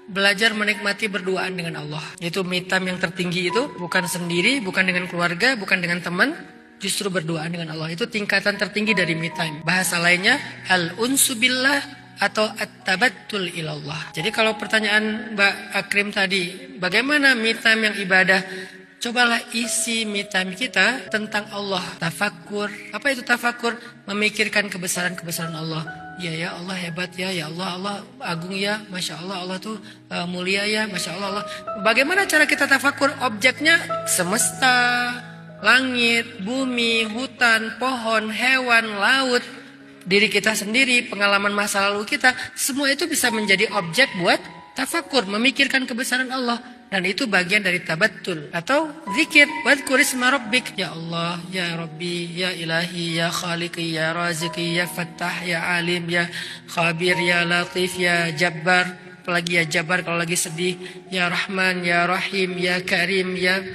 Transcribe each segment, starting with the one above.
belajar menikmati berduaan dengan Allah. Itu me time yang tertinggi itu, bukan sendiri, bukan dengan keluarga, bukan dengan teman, justru berduaan dengan Allah. Itu tingkatan tertinggi dari me time. Bahasa lainnya al-unsu billah atau at-tabattul ilallah. Jadi kalau pertanyaan Mbak Akrim tadi, bagaimana me time yang ibadah? Cobalah isi me time kita tentang Allah. Tafakkur. Apa itu tafakkur? Memikirkan kebesaran-kebesaran Allah. Ya Allah hebat ya Allah, Allah agung ya, Masya Allah, Allah tuh mulia ya, Masya Allah, Allah. Bagaimana cara kita tafakkur? Objeknya semesta, langit, bumi, hutan, pohon, hewan, laut, diri kita sendiri, pengalaman masa lalu kita, semua itu bisa menjadi objek buat tafakkur, memikirkan kebesaran Allah. Dan itu bagian dari tabattul atau zikir. Wadhkur isma rabbik, ya Allah, ya Rabbi, ya Ilahi, ya Khaliqi, ya Raziqi, ya Fattah, ya Alim, ya Khabir, ya Latif, ya Jabbar. Apalagi ya Jabbar kalau lagi sedih, ya Rahman, ya Rahim, ya Karim, ya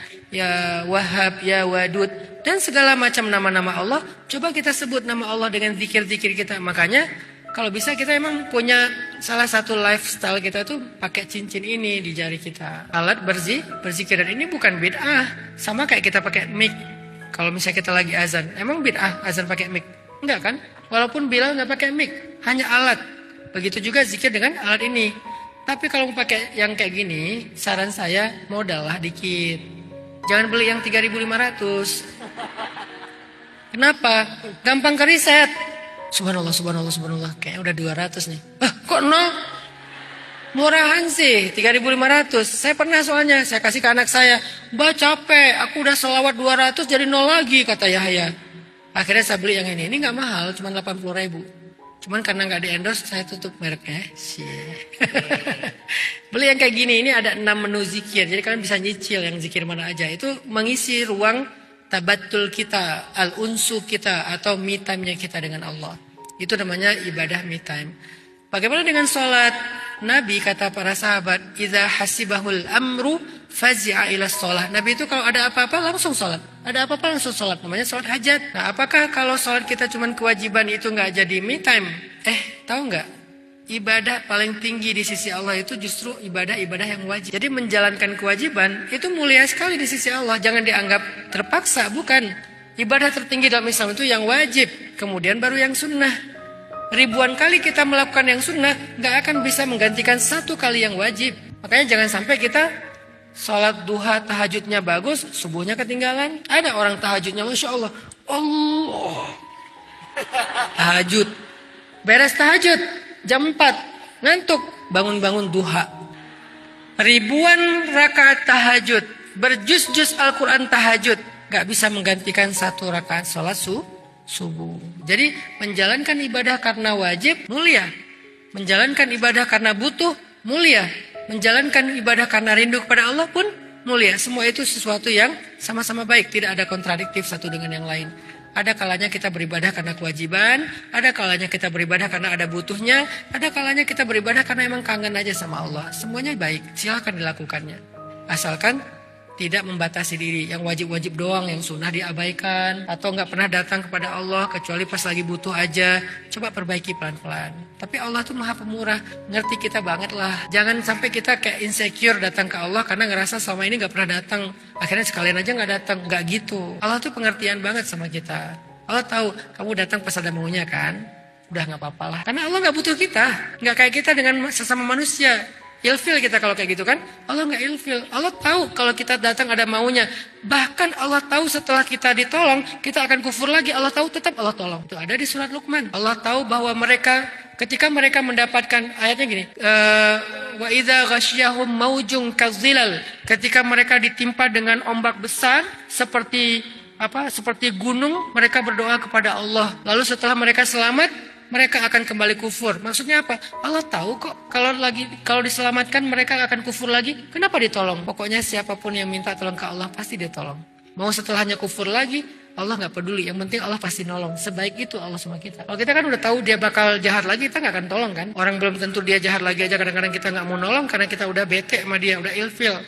Wahhab, ya Wadud, dan segala macam nama-nama Allah. Coba kita sebut nama Allah dengan zikir-zikir kita. Makanya kalau bisa kita emang punya salah satu lifestyle kita tuh pakai cincin ini di jari kita. Alat berzikir, dan ini bukan bid'ah. Sama kayak kita pakai mic. Kalau misalnya kita lagi azan, emang bid'ah azan pakai mic? Enggak kan? Walaupun Bilal nggak pakai mic, hanya alat. Begitu juga zikir dengan alat ini. Tapi kalau mau pakai yang kayak gini, saran saya modal lah dikit. Jangan beli yang 3.500. Kenapa? Gampang ke riset. Subhanallah, subhanallah, subhanallah. Kayaknya udah 200 nih. Kok nol? Murahan sih, 3.500. Saya pernah soalnya, saya kasih ke anak saya. Mbak capek, aku udah selawat 200 jadi nol lagi, kata Yahya. Akhirnya saya beli yang ini. Ini gak mahal, cuma 80.000. Cuman karena gak di endorse, saya tutup mereknya. Beli yang kayak gini, ini ada 6 menu zikir. Jadi kalian bisa nyicil yang zikir mana aja. Itu mengisi ruang tabattul kita, al-unsu kita, atau me time-nya kita dengan Allah. Itu namanya ibadah me time. Bagaimana dengan sholat? Nabi kata para sahabat, idza hasibahul amru fazi'a ila sholat. Nabi itu kalau ada apa-apa langsung sholat. Ada apa-apa langsung sholat. Namanya sholat hajat. Nah, apakah kalau sholat kita cuma kewajiban itu nggak jadi me time? Tahu nggak? Ibadah paling tinggi di sisi Allah itu justru ibadah-ibadah yang wajib. Jadi menjalankan kewajiban itu mulia sekali di sisi Allah. Jangan dianggap terpaksa, bukan. Ibadah tertinggi dalam Islam itu yang wajib, kemudian baru yang sunnah. Ribuan kali kita melakukan yang sunnah, gak akan bisa menggantikan satu kali yang wajib. Makanya jangan sampai kita sholat duha tahajudnya bagus, subuhnya ketinggalan. Ada orang tahajudnya Masya Allah, tahajud, beres tahajud jam 4, ngantuk, bangun-bangun duha. Ribuan rakaat tahajud, berjus-jus Al-Quran tahajud, gak bisa menggantikan satu rakaat sholat subuh. Jadi menjalankan ibadah karena wajib, mulia. Menjalankan ibadah karena butuh, mulia. Menjalankan ibadah karena rindu kepada Allah pun mulia. Semua itu sesuatu yang sama-sama baik, tidak ada kontradiktif satu dengan yang lain. Ada kalanya kita beribadah karena kewajiban, ada kalanya kita beribadah karena ada butuhnya, ada kalanya kita beribadah karena emang kangen aja sama Allah. Semuanya baik, silakan dilakukannya. Asalkan tidak membatasi diri, yang wajib-wajib doang, yang sunnah diabaikan, atau nggak pernah datang kepada Allah kecuali pas lagi butuh aja. Coba perbaiki pelan-pelan. Tapi Allah tuh maha pemurah, ngerti kita banget lah. Jangan sampai kita kayak insecure datang ke Allah karena ngerasa selama ini nggak pernah datang. Akhirnya sekalian aja nggak datang, nggak gitu. Allah tuh pengertian banget sama kita. Allah tahu kamu datang pas ada maunya kan, udah nggak apa-apa lah. Karena Allah nggak butuh kita, nggak kayak kita dengan sesama manusia. Ilfil kita kalau kayak gitu kan. Allah nggak ilfil. Allah tahu kalau kita datang ada maunya. Bahkan Allah tahu setelah kita ditolong, kita akan kufur lagi. Allah tahu tetap Allah tolong. Itu ada di surat Luqman. Allah tahu bahwa mereka, ketika mereka mendapatkan, ayatnya gini, wa idza ghasyahum maujun kazilal. Ketika mereka ditimpa dengan ombak besar seperti gunung, mereka berdoa kepada Allah. Lalu setelah mereka selamat, mereka akan kembali kufur. Maksudnya apa? Allah tahu kok kalau diselamatkan mereka akan kufur lagi. Kenapa ditolong? Pokoknya siapapun yang minta tolong ke Allah pasti ditolong. Mau setelahnya kufur lagi, Allah nggak peduli. Yang penting Allah pasti nolong. Sebaik itu Allah sama kita. Kalau kita kan udah tahu dia bakal jahat lagi, kita nggak akan tolong kan? Orang belum tentu dia jahat lagi aja kadang-kadang kita nggak mau nolong karena kita udah bete sama dia, udah ilfil.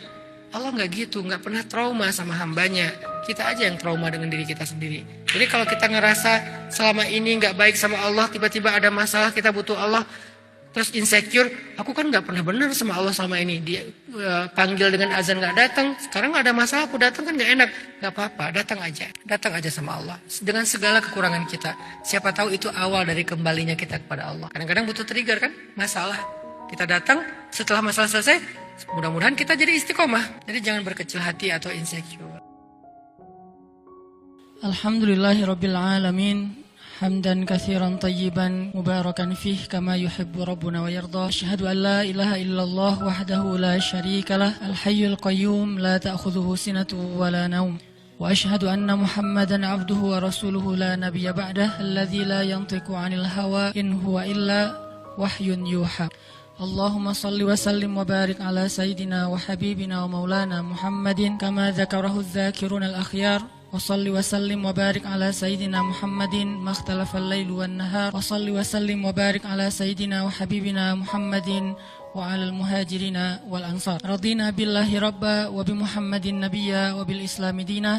Allah nggak gitu, nggak pernah trauma sama hambanya. Kita aja yang trauma dengan diri kita sendiri. Jadi kalau kita ngerasa selama ini nggak baik sama Allah, tiba-tiba ada masalah kita butuh Allah, Terus insecure, aku kan nggak pernah benar sama Allah sama ini. Dia panggil dengan azan nggak datang. Sekarang nggak ada masalah, aku datang kan nggak enak. Nggak apa-apa, datang aja sama Allah. Dengan segala kekurangan kita. Siapa tahu itu awal dari kembalinya kita kepada Allah. Kadang-kadang butuh trigger kan, masalah. Kita datang, setelah masalah selesai, mudah-mudahan kita jadi istiqomah. Jadi jangan berkecil hati atau insecure. Alhamdulillahirabbil alamin. حمدا كثيرا طيبا مباركا فيه كما يحب ربنا ويرضى أشهد أن لا إله إلا الله وحده لا شريك له الحي القيوم لا تأخذه سنة ولا نوم وأشهد أن محمدا عبده ورسوله لا نبي بعده الذي لا ينطق عن الهوى إن هو إلا وحي يوحى اللهم صل وسلم وبارك على سيدنا وحبيبنا ومولانا محمد كما ذكره الذاكرون الأخيار وصل وسلم وبارك على سيدنا محمد ما اختلف الليل والنهار وصل وسلم وبارك على سيدنا وحبيبنا محمد وعلى المهاجرين والأنصار رضينا بالله ربا وبمحمد نبيا وبالإسلام دينا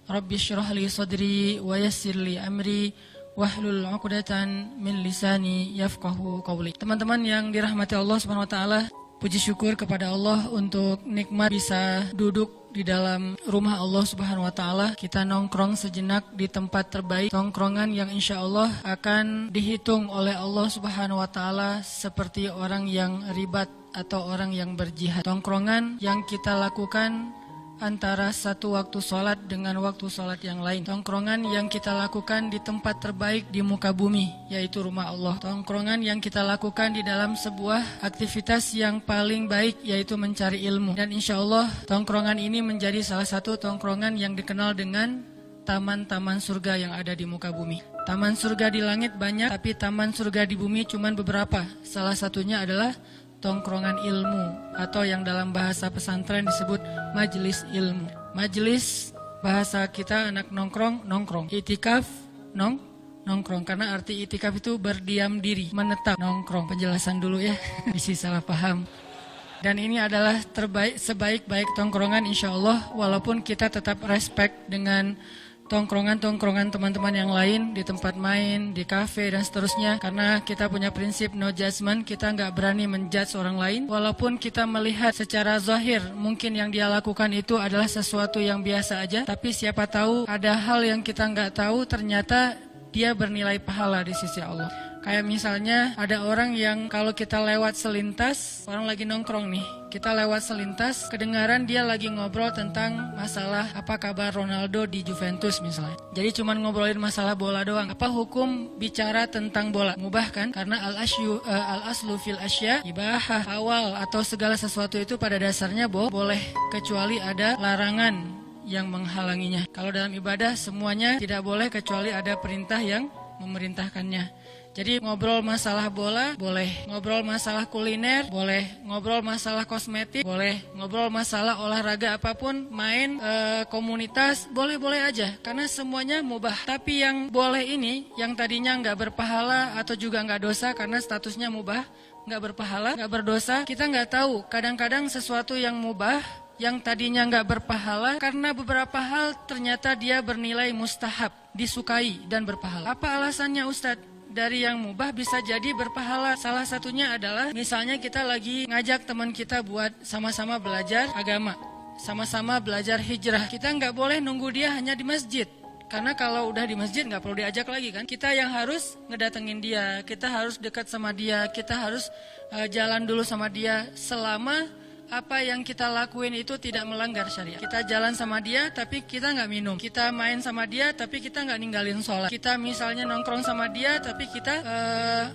رب اشرح لي صدري ويسر لي أمري wahlul 'uqdatan min lisani yafqahu qawli. Teman-teman yang dirahmati Allah Subhanahu wa taala, puji syukur kepada Allah untuk nikmat bisa duduk di dalam rumah Allah Subhanahu wa taala. Kita nongkrong sejenak di tempat terbaik, tongkrongan yang insyaallah akan dihitung oleh Allah Subhanahu wa taala seperti orang yang ribat atau orang yang berjihad. Tongkrongan yang kita lakukan antara satu waktu sholat dengan waktu sholat yang lain. Tongkrongan yang kita lakukan di tempat terbaik di muka bumi, yaitu rumah Allah. Tongkrongan yang kita lakukan di dalam sebuah aktivitas yang paling baik, yaitu mencari ilmu. Dan insya Allah tongkrongan ini menjadi salah satu tongkrongan yang dikenal dengan taman-taman surga yang ada di muka bumi. Taman surga di langit banyak, tapi taman surga di bumi cuma beberapa. Salah satunya adalah tongkrongan ilmu, atau yang dalam bahasa pesantren disebut majelis ilmu. Majelis bahasa kita anak nongkrong. Itikaf nongkrong, karena arti itikaf itu berdiam diri, menetap. Nongkrong, penjelasan dulu ya, bisa salah paham. Dan ini adalah sebaik-baik tongkrongan insyaallah, walaupun kita tetap respect dengan tongkrongan teman-teman yang lain di tempat main, di kafe dan seterusnya, karena kita punya prinsip no judgment. Kita nggak berani menjudge orang lain, walaupun kita melihat secara zahir mungkin yang dia lakukan itu adalah sesuatu yang biasa aja, tapi siapa tahu ada hal yang kita nggak tahu, ternyata dia bernilai pahala di sisi Allah. Kayak misalnya ada orang yang kalau kita lewat selintas, orang lagi nongkrong nih, kita lewat selintas, kedengaran dia lagi ngobrol tentang masalah apa kabar Ronaldo di Juventus misalnya. Jadi cuman ngobrolin masalah bola doang. Apa hukum bicara tentang bola? Mubah kan? Karena al-aslu fil asya ibahah, awal atau segala sesuatu itu pada dasarnya boleh, kecuali ada larangan yang menghalanginya. Kalau dalam ibadah semuanya tidak boleh kecuali ada perintah yang memerintahkannya. Jadi ngobrol masalah bola boleh, ngobrol masalah kuliner boleh, ngobrol masalah kosmetik boleh, ngobrol masalah olahraga apapun, main komunitas boleh-boleh aja, karena semuanya mubah. Tapi yang boleh ini, yang tadinya nggak berpahala atau juga nggak dosa karena statusnya mubah, nggak berpahala, nggak berdosa, kita nggak tahu. Kadang-kadang sesuatu yang mubah, yang tadinya nggak berpahala, karena beberapa hal ternyata dia bernilai mustahab, disukai dan berpahala. Apa alasannya Ustadz? Dari yang mubah bisa jadi berpahala. Salah satunya adalah misalnya kita lagi ngajak teman kita buat sama-sama belajar agama, sama-sama belajar hijrah. Kita nggak boleh nunggu dia hanya di masjid, karena kalau udah di masjid nggak perlu diajak lagi kan. Kita yang harus ngedatengin dia, kita harus dekat sama dia, kita harus jalan dulu sama dia selama apa yang kita lakuin itu tidak melanggar syariat. Kita jalan sama dia tapi kita nggak minum, kita main sama dia tapi kita nggak ninggalin sholat, kita misalnya nongkrong sama dia tapi kita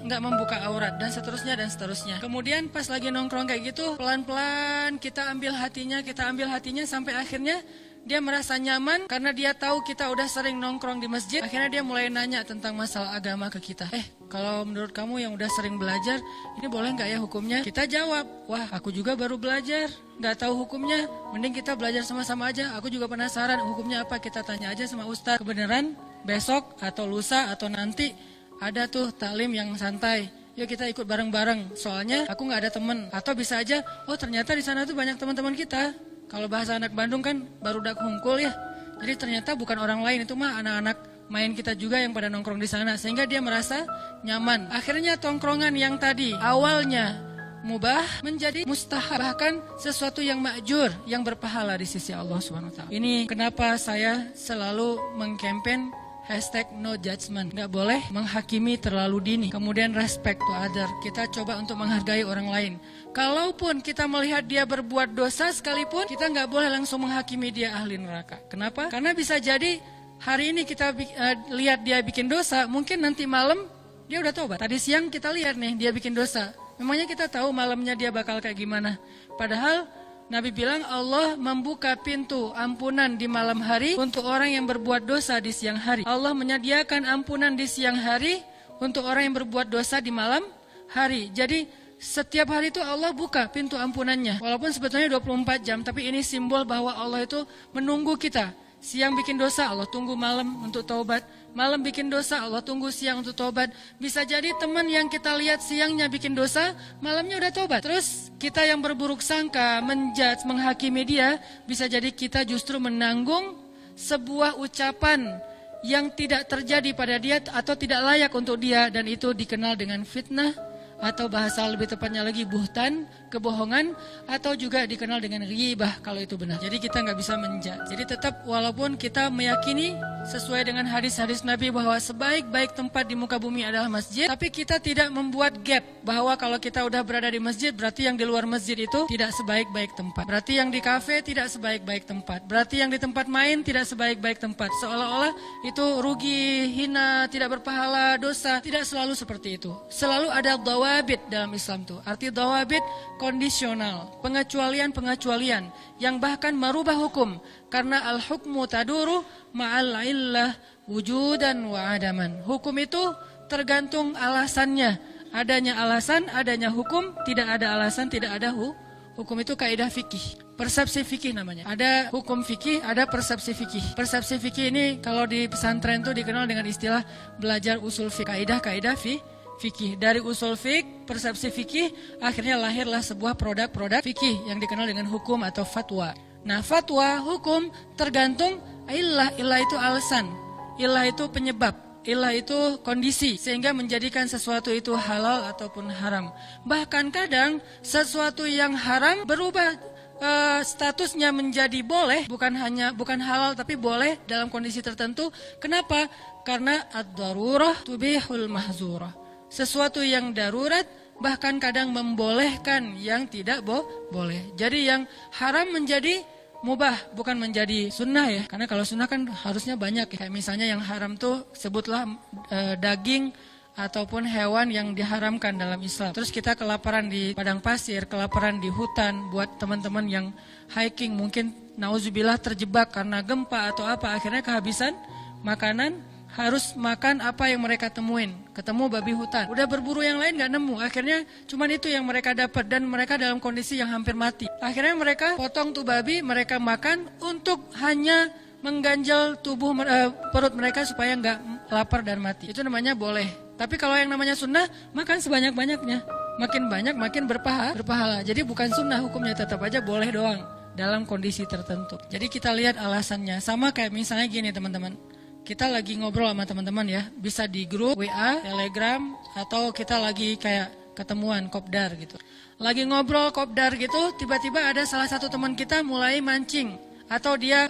nggak membuka aurat, dan seterusnya. Kemudian pas lagi nongkrong kayak gitu, pelan-pelan kita ambil hatinya sampai akhirnya dia merasa nyaman karena dia tahu kita udah sering nongkrong di masjid. Akhirnya dia mulai nanya tentang masalah agama ke kita. Kalau menurut kamu yang udah sering belajar, ini boleh nggak ya hukumnya? Kita jawab, wah aku juga baru belajar, nggak tahu hukumnya. Mending kita belajar sama-sama aja. Aku juga penasaran hukumnya apa, kita tanya aja sama ustadz. Kebenaran besok atau lusa atau nanti ada tuh taklim yang santai. Yuk kita ikut bareng-bareng. Soalnya aku nggak ada temen. Atau bisa aja, oh ternyata di sana tuh banyak teman-teman kita. Kalau bahasa anak Bandung kan barudak hungkul ya. Jadi ternyata bukan orang lain, itu mah anak-anak main kita juga yang pada nongkrong di sana, sehingga dia merasa nyaman. Akhirnya tongkrongan yang tadi awalnya mubah menjadi mustahab, bahkan sesuatu yang ma'jur, yang berpahala di sisi Allah SWT. Ini kenapa saya selalu mengkampen #NoJudgment. Nggak boleh menghakimi terlalu dini. Kemudian respect to other. Kita coba untuk menghargai orang lain. Kalaupun kita melihat dia berbuat dosa sekalipun, kita nggak boleh langsung menghakimi dia ahli neraka. Kenapa? Karena bisa jadi hari ini kita lihat dia bikin dosa, mungkin nanti malam dia udah tobat. Tadi siang kita lihat nih dia bikin dosa. Memangnya kita tahu malamnya dia bakal kayak gimana? Padahal Nabi bilang Allah membuka pintu ampunan di malam hari untuk orang yang berbuat dosa di siang hari. Allah menyediakan ampunan di siang hari untuk orang yang berbuat dosa di malam hari. Jadi setiap hari itu Allah buka pintu ampunannya. Walaupun sebetulnya 24 jam, tapi ini simbol bahwa Allah itu menunggu kita. Siang bikin dosa, Allah tunggu malam untuk taubat. Malam bikin dosa, Allah tunggu siang untuk taubat. Bisa jadi teman yang kita lihat siangnya bikin dosa, malamnya udah taubat. Terus kita yang berburuk sangka, menjudge, menghakimi dia, bisa jadi kita justru menanggung sebuah ucapan yang tidak terjadi pada dia atau tidak layak untuk dia, dan itu dikenal dengan fitnah, atau bahasa lebih tepatnya lagi buhtan, kebohongan, atau juga dikenal dengan ghibah kalau itu benar. Jadi kita nggak bisa menjudge. Jadi tetap walaupun kita meyakini sesuai dengan hadis-hadis Nabi bahwa sebaik-baik tempat di muka bumi adalah masjid, tapi kita tidak membuat gap bahwa kalau kita udah berada di masjid berarti yang di luar masjid itu tidak sebaik-baik tempat. Berarti yang di kafe tidak sebaik-baik tempat. Berarti yang di tempat main tidak sebaik-baik tempat. Seolah-olah itu rugi, hina, tidak berpahala, dosa. Tidak selalu seperti itu. Selalu ada dawabit dalam Islam tuh. Arti dawabit kondisional, pengecualian-pengecualian yang bahkan merubah hukum, karena al-hukmu taduru ma'al illah wujudan wa adaman. Hukum itu tergantung alasannya. Adanya alasan, adanya hukum. Tidak ada alasan, tidak ada hukum. Itu kaidah fikih, persepsi fikih namanya. Ada hukum fikih, ada persepsi fikih. Persepsi fikih ini kalau di pesantren itu dikenal dengan istilah belajar usul fikih, kaidah-kaidah fikih. Dari usul fikih, persepsi fikih, akhirnya lahirlah sebuah produk-produk fikih yang dikenal dengan hukum atau fatwa. Nah, fatwa, hukum tergantung illah. Illah itu alasan, illah itu penyebab, illah itu kondisi, sehingga menjadikan sesuatu itu halal ataupun haram. Bahkan kadang sesuatu yang haram berubah statusnya menjadi boleh, bukan halal tapi boleh dalam kondisi tertentu. Kenapa? Karena ad-darurah tubihul mahzurah. Sesuatu yang darurat bahkan kadang membolehkan yang tidak boleh. Jadi yang haram menjadi mubah, bukan menjadi sunnah ya. Karena kalau sunnah kan harusnya banyak ya. Kayak misalnya yang haram tuh sebutlah daging ataupun hewan yang diharamkan dalam Islam. Terus kita kelaparan di padang pasir, kelaparan di hutan. Buat teman-teman yang hiking mungkin nauzubillah terjebak karena gempa atau apa, akhirnya kehabisan makanan, harus makan apa yang mereka temuin. Ketemu babi hutan, udah berburu yang lain gak nemu, akhirnya cuman itu yang mereka dapat, dan mereka dalam kondisi yang hampir mati. Akhirnya mereka potong tuh babi, mereka makan untuk hanya mengganjal tubuh perut mereka supaya gak lapar dan mati. Itu namanya boleh. Tapi kalau yang namanya sunnah, makan sebanyak-banyaknya, makin banyak makin berpahala. Jadi bukan sunnah hukumnya, tetap aja boleh doang dalam kondisi tertentu. Jadi kita lihat alasannya. Sama kayak misalnya gini teman-teman, kita lagi ngobrol sama teman-teman ya, bisa di grup WA, Telegram, atau kita lagi kayak ketemuan kopdar gitu. Lagi ngobrol kopdar gitu, tiba-tiba ada salah satu teman kita mulai mancing, atau dia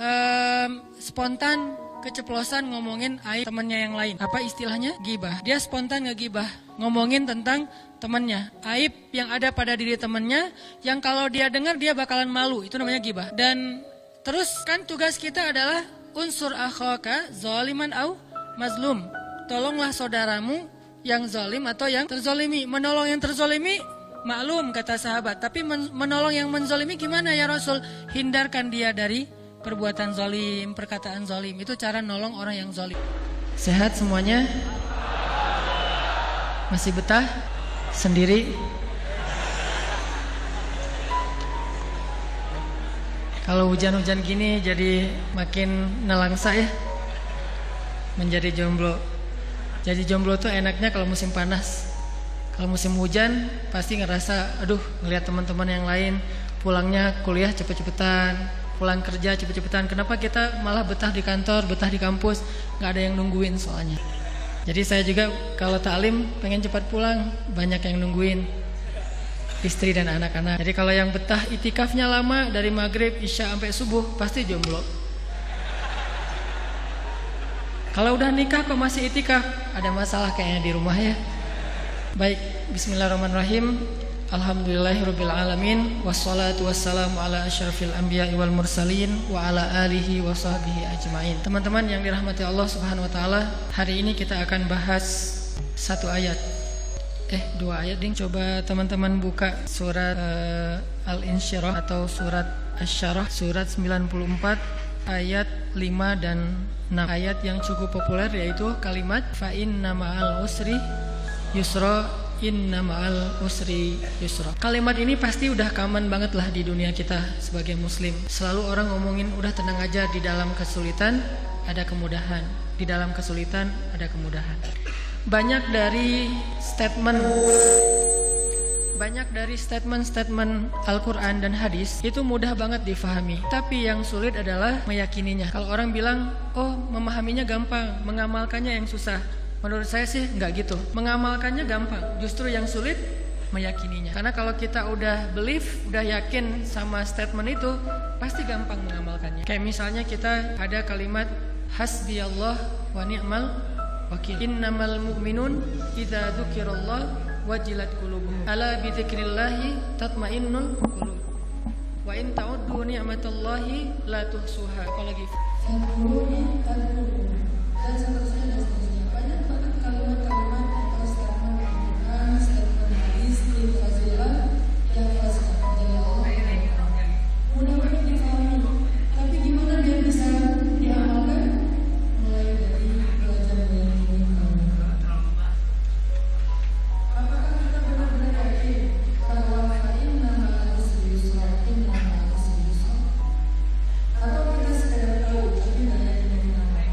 spontan keceplosan ngomongin aib temannya yang lain. Apa istilahnya? Gibah. Dia spontan ngegibah, ngomongin tentang temannya, aib yang ada pada diri temannya, yang kalau dia dengar dia bakalan malu. Itu namanya gibah. Dan terus kan tugas kita adalah unsur akhaka zaliman au mazlum. Tolonglah saudaramu yang zalim atau yang terzalimi. Menolong yang terzalimi maklum kata sahabat, tapi menolong yang menzalimi gimana ya Rasul? Hindarkan dia dari perbuatan zalim, perkataan zalim. Itu cara nolong orang yang zalim. Sehat semuanya? Masih betah sendiri? Kalau hujan-hujan gini jadi makin nelangsa ya, menjadi jomblo. Jadi jomblo tuh enaknya kalau musim panas. Kalau musim hujan pasti ngerasa, aduh ngelihat teman-teman yang lain pulangnya kuliah cepet-cepetan, pulang kerja cepet-cepetan. Kenapa kita malah betah di kantor, betah di kampus, nggak ada yang nungguin soalnya. Jadi saya juga kalau taklim pengen cepat pulang, banyak yang nungguin, istri dan anak-anak. Jadi kalau yang betah itikafnya lama dari maghrib, isya sampai subuh, pasti jomblo. Kalau udah nikah kok masih itikaf, ada masalah kayaknya di rumah ya. Baik, bismillahirrahmanirrahim. Alhamdulillahirabbil alamin, wassalatu wassalamu ala asyrafil anbiya'i wal mursalin wa ala alihi wa sahbihi ajmain. Teman-teman yang dirahmati Allah Subhanahu wa taala, hari ini kita akan bahas satu ayat. Dua ayat ding. Coba teman-teman buka surat Al-Insyirah atau surat Asy-Syarah, surat 94 ayat 5 dan 6. Ayat yang cukup populer yaitu kalimat fa inna ma'al usri yusra, inna ma'al usri yusra. Kalimat ini pasti udah common banget lah di dunia kita sebagai muslim. Selalu orang ngomongin udah tenang aja, di dalam kesulitan ada kemudahan, di dalam kesulitan ada kemudahan. Banyak dari statement Al-Quran dan hadis itu mudah banget difahami, tapi yang sulit adalah meyakininya. Kalau orang bilang, oh memahaminya gampang, mengamalkannya yang susah. Menurut saya sih enggak gitu. Mengamalkannya gampang, justru yang sulit meyakininya. Karena kalau kita udah believe, udah yakin sama statement itu, pasti gampang mengamalkannya. Kayak misalnya kita ada kalimat hasbiyallah wa ni'mal wakil. Innamal mu'minun idza dzukirallah wajilat qulubuhum. Ala bi dzikrillahi tatmainnul qulub. Wa in ta'uddu ni'matallahi la tuhsuha. Apalagi dan seterusnya. Banyak banget kalimat-kalimat atau statement Al-Quran, statement hadis, fazilah yang fasih dari Allah. Mudah banget difahami, tapi gimana dia bisa diamalkan? Mulai dari belajar meyakini kalimat. Apakah kita benar-benar yakin bahwa inna ma'al usri yusra, inna ma'al usri yusra? Atau kita sekedar tahu tapi tidak yakin dengan apa?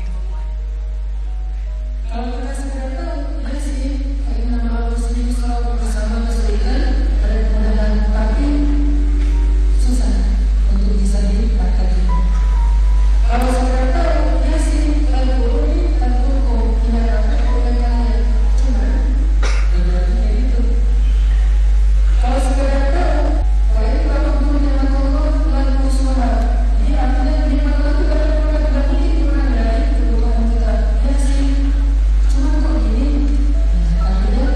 Kalau kita sekedar tahu, ya sih, inna ma'al usri yusra, bersama kesulitan ada kemudahan, tapi susah untuk bisa dipraktekkan. Kalau sekedar tahu, ya sih, al-Qur'ani al-Qur'an ini dapat kemudahan, cuma berarti kayak gitu. Kalau sekedar tahu, baik kalau dunia Allah lalu suara, dia artinya nikmat itu tidak mungkin dari kebutuhan kita. Ya sih, cuma kok gini, artinya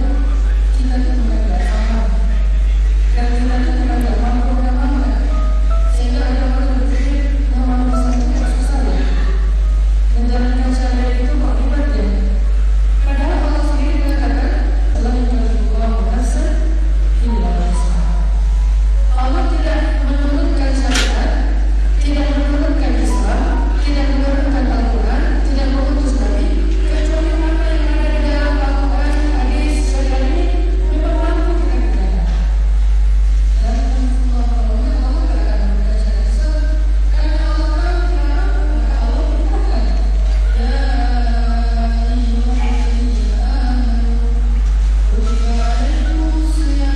kita itu nggak paham, dan kita itu nggak mampu mengamalkan, sehingga ada orang berpikir mengamalkan sesuatu susah ya, menjalankan syariat itu kok ribet ya. Padahal Allah sendiri mengatakan Allah yukallifullahu nafsan illa wus'aha. Allah tidak menurunkan syariat, tidak menurunkan Islam, tidak menurunkan Al-Quran, tidak mengutus Nabi, kecuali apa yang ada di dalam Al-Quran, hadis, syariat ini memang mampu kita kerjakan. Dan Allah tidak akan memberikan syariat Islam karena Allah tahu kita mampu, maka Allah perintahkan. Ya ayyuhalladzina amanu kutiba alaikumus shiyam.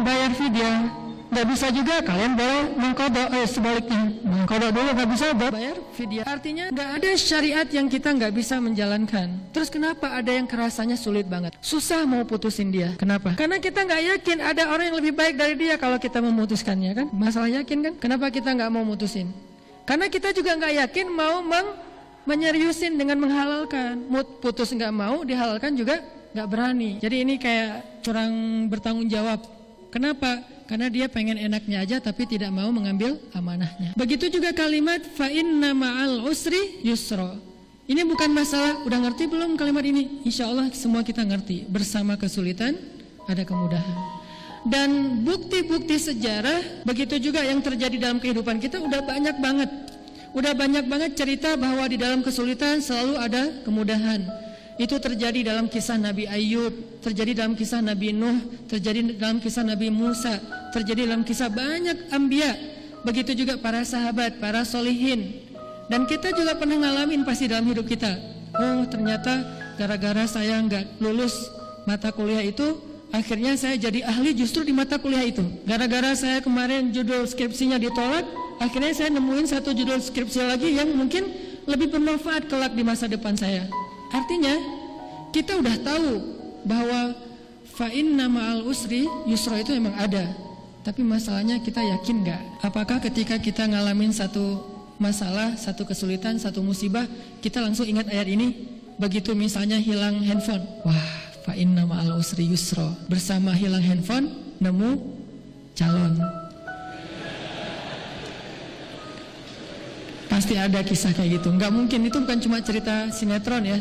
Bayar fidyah nggak bisa juga, kalian boleh mengkodok, sebaliknya mengkodok dulu nggak bisa, bayar fidyah. Artinya nggak ada syariat yang kita nggak bisa menjalankan. Terus kenapa ada yang kerasanya sulit banget, susah mau putusin dia? Kenapa? Karena kita nggak yakin ada orang yang lebih baik dari dia kalau kita memutuskannya, kan? Masalah yakin kan? Kenapa kita nggak mau mutusin? Karena kita juga nggak yakin mau menyeriusin dengan menghalalkan. Putus nggak mau, dihalalkan juga nggak berani. Jadi ini kayak kurang bertanggung jawab. Kenapa? Karena dia pengen enaknya aja tapi tidak mau mengambil amanahnya. Begitu juga kalimat fa inna ma'al usri yusra. Ini bukan masalah udah ngerti belum kalimat ini? Insya Allah semua kita ngerti. Bersama kesulitan ada kemudahan. Dan bukti-bukti sejarah begitu juga yang terjadi dalam kehidupan kita udah banyak banget. Udah banyak banget cerita bahwa di dalam kesulitan selalu ada kemudahan. Itu terjadi dalam kisah Nabi Ayub, terjadi dalam kisah Nabi Nuh, terjadi dalam kisah Nabi Musa, terjadi dalam kisah banyak anbiya. Begitu juga para sahabat, para solihin. Dan kita juga pernah ngalamin pasti dalam hidup kita. Oh, ternyata gara-gara saya nggak lulus mata kuliah itu, akhirnya saya jadi ahli justru di mata kuliah itu. Gara-gara saya kemarin judul skripsinya ditolak, akhirnya saya nemuin satu judul skripsi lagi yang mungkin lebih bermanfaat kelak di masa depan saya. Artinya kita udah tahu bahwa fa inna ma'al usri yusra itu memang ada. Tapi masalahnya kita yakin gak? Apakah ketika kita ngalamin satu masalah, satu kesulitan, satu musibah, kita langsung ingat ayat ini? Begitu misalnya hilang handphone, wah, fa inna ma'al usri yusra. Bersama hilang handphone, nemu calon. Pasti ada kisah kayak gitu. Nggak mungkin, itu bukan cuma cerita sinetron ya.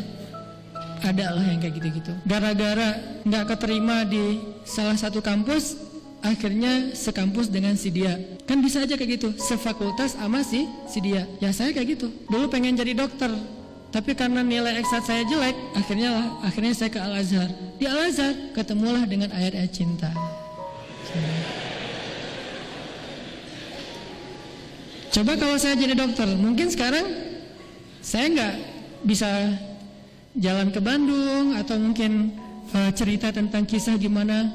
Ada lah yang kayak gitu-gitu. Gara-gara nggak keterima di salah satu kampus, akhirnya sekampus dengan si dia. Kan bisa aja kayak gitu, sefakultas sama si dia. Ya saya kayak gitu. Dulu pengen jadi dokter, tapi karena nilai eksat saya jelek, akhirnya saya ke Al-Azhar. Di Al-Azhar ketemulah dengan ayat-ayat cinta. Coba kalau saya jadi dokter, mungkin sekarang saya nggak bisa jalan ke Bandung, atau mungkin cerita tentang kisah gimana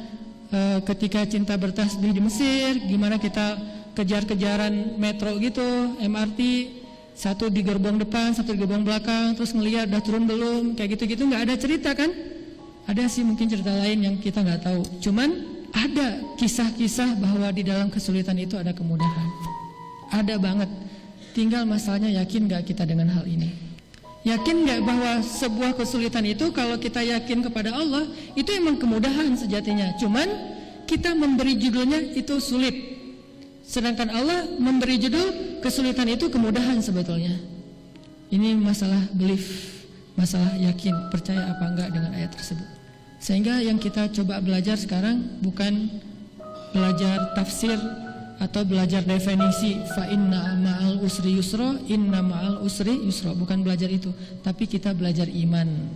ketika cinta bertasbih di Mesir, gimana kita kejar-kejaran metro gitu, MRT, satu di gerbong depan, satu di gerbong belakang, terus ngelihat udah turun belum, kayak gitu-gitu. Nggak ada cerita kan? Ada sih mungkin cerita lain yang kita nggak tahu. Cuman ada kisah-kisah bahwa di dalam kesulitan itu ada kemudahan. Ada banget. Tinggal masalahnya yakin nggak kita dengan hal ini? Yakin gak bahwa sebuah kesulitan itu kalau kita yakin kepada Allah, itu emang kemudahan sejatinya. Cuman kita memberi judulnya itu sulit. Sedangkan Allah memberi judul kesulitan itu kemudahan sebetulnya. Ini masalah belief, masalah yakin, percaya apa enggak dengan ayat tersebut. Sehingga yang kita coba belajar sekarang bukan belajar tafsir atau belajar definisi fa inna ma'al usri yusra, inna ma'al usri yusra, bukan belajar itu, tapi kita belajar iman.